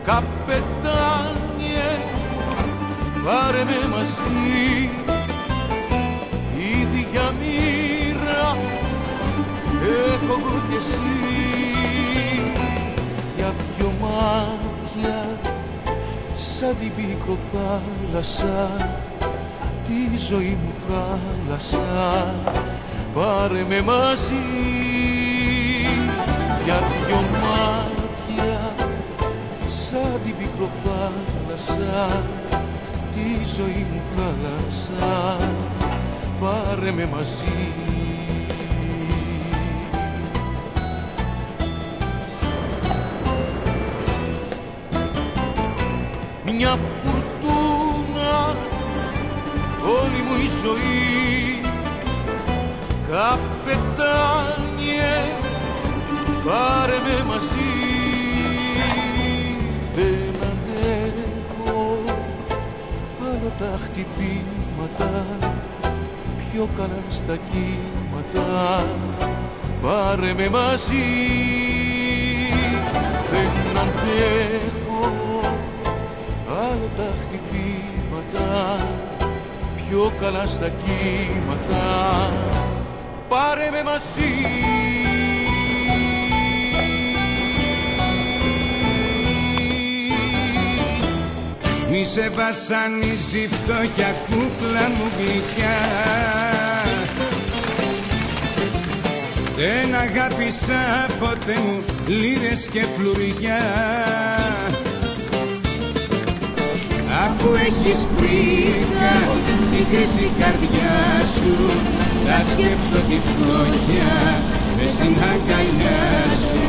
Καπετάνιε, πάρε με μαζί, ίδια μοίρα έχω εγώ κι εσύ. Για δυο μάτια σαν την πικροθάλασσα τη ζωή μου χάλασα, πάρε με μαζί. Για δυο μάτια σαν την πικροθάλασσα τη ζωή μου χάλασα, πάρε με μαζί. Μια φουρτούνα όλη μου η ζωή, καπετάνιε, πάρε με μαζί. Δεν αντέχω άλλο τα χτυπήματα, πιο καλά στα κύματα, πάρε με μαζί. Δεν αντέχω άλλο τα χτυπήματα, πιο καλά στα κύματα, πάρε με μαζί. Μη σε βασανίζει φτώχεια, κούκλα μου γλυκιά, δεν αγάπησα ποτέ μου λύρες και φλουριά. Αφού έχεις πρίκα τη χρυσή καρδιά σου, θα σκέφτω τη φτώχεια μες στην αγκαλιά σου.